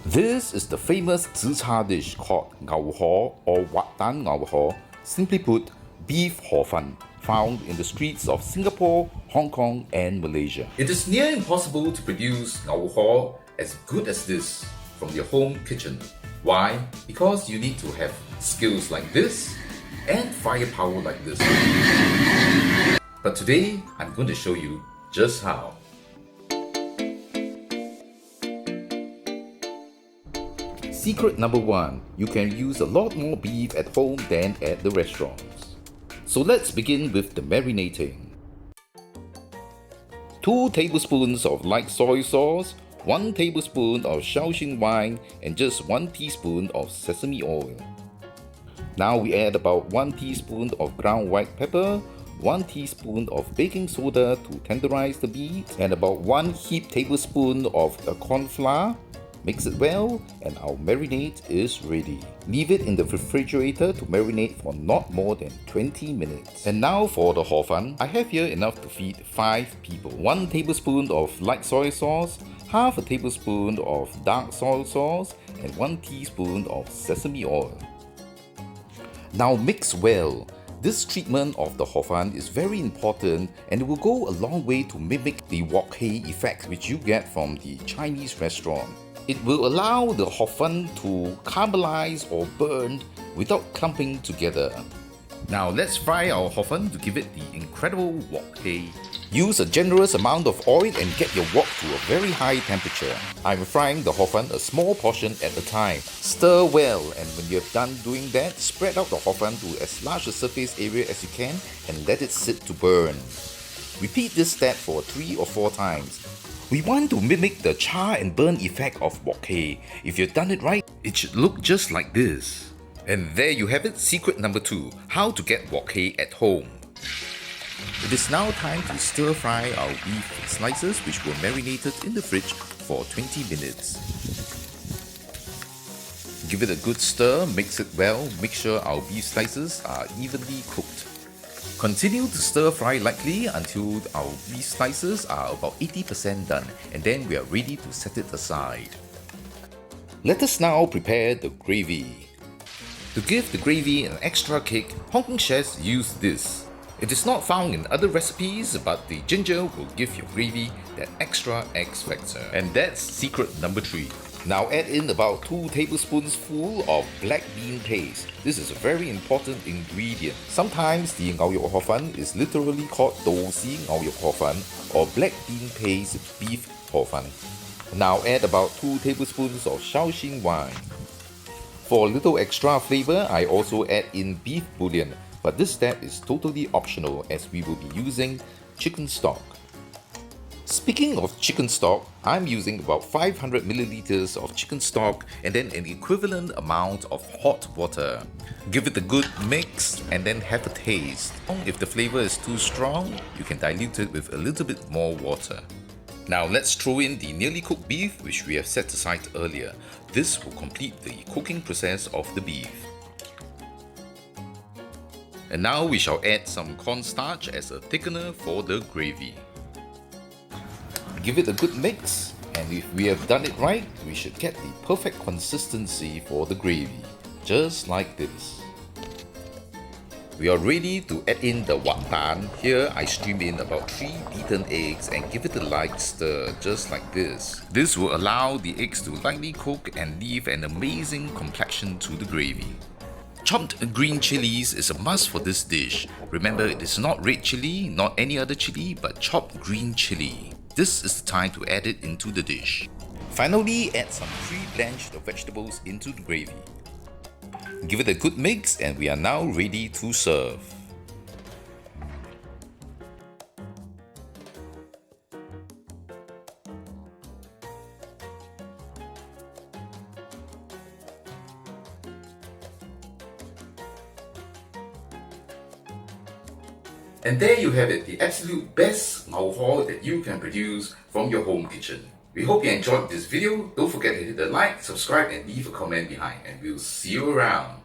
This is the famous Zhi Char dish called Ngao Hor or WAT Dan Hor, simply put, beef hor fun, found in the streets of Singapore, Hong Kong and Malaysia. It is near impossible to produce Ngao Hor as good as this from your home kitchen. Why? Because you need to have skills like this and firepower like this. But today, I'm going to show you just how. Secret number 1, you can use a lot more beef at home than at the restaurants. So let's begin with the marinating. 2 tablespoons of light soy sauce, 1 tablespoon of Shaoxing wine, and just 1 teaspoon of sesame oil. Now we add about 1 teaspoon of ground white pepper, 1 teaspoon of baking soda to tenderize the beef, and about 1 heaped tablespoon of corn flour. Mix it well and our marinade is ready. Leave it in the refrigerator to marinate for not more than 20 minutes. And now for the hor fun, I have here enough to feed 5 people. 1 tablespoon of light soy sauce, half a tablespoon of dark soy sauce, and 1 teaspoon of sesame oil. Now mix well. This treatment of the hor fun is very important and it will go a long way to mimic the wok hei effect which you get from the Chinese restaurant. It will allow the hor fun to caramelize or burn without clumping together. Now let's fry our hor fun to give it the incredible wok hei. Use a generous amount of oil and get your wok to a very high temperature. I'm frying the hor fun a small portion at a time. Stir well, and when you have done doing that, spread out the hor fun to as large a surface area as you can and let it sit to burn. Repeat this step for 3 or 4 times. We want to mimic the char and burn effect of wok hei. If you've done it right, it should look just like this. And there you have it, secret number 2, how to get wok hei at home. It is now time to stir fry our beef slices which were marinated in the fridge for 20 minutes. Give it a good stir, mix it well, make sure our beef slices are evenly cooked. Continue to stir fry lightly until our beef slices are about 80% done, and then we are ready to set it aside. Let us now prepare the gravy. To give the gravy an extra kick, Hong Kong chefs use this. It is not found in other recipes, but the ginger will give your gravy that extra X factor. And that's secret number 3. Now add in about 2 tablespoons full of black bean paste. This is a very important ingredient. Sometimes the Ngao Yok Hor Fun is literally called Do Si Ngao Yok Hor Fun or black bean paste beef hor fun. Now add about 2 tablespoons of Shaoxing wine. For a little extra flavor, I also add in beef bouillon, but this step is totally optional as we will be using chicken stock. Speaking of chicken stock, I'm using about 500 milliliters of chicken stock and then an equivalent amount of hot water. Give it a good mix and then have a taste. If the flavor is too strong, you can dilute it with a little bit more water. Now let's throw in the nearly cooked beef which we have set aside earlier. This will complete the cooking process of the beef. And now we shall add some cornstarch as a thickener for the gravy. Give it a good mix, and if we have done it right, we should get the perfect consistency for the gravy, just like this. We are ready to add in the wat dan. Here I stream in about 3 beaten eggs and give it a light stir, just like this. This will allow the eggs to lightly cook and leave an amazing complexion to the gravy. Chopped green chilies is a must for this dish. Remember, it is not red chili, not any other chili, but chopped green chili. This is the time to add it into the dish. Finally, add some pre-blanched vegetables into the gravy. Give it a good mix and we are now ready to serve. And there you have it, the absolute best Ngao Hor that you can produce from your home kitchen. We hope you enjoyed this video. Don't forget to hit the like, subscribe and leave a comment behind, and we'll see you around.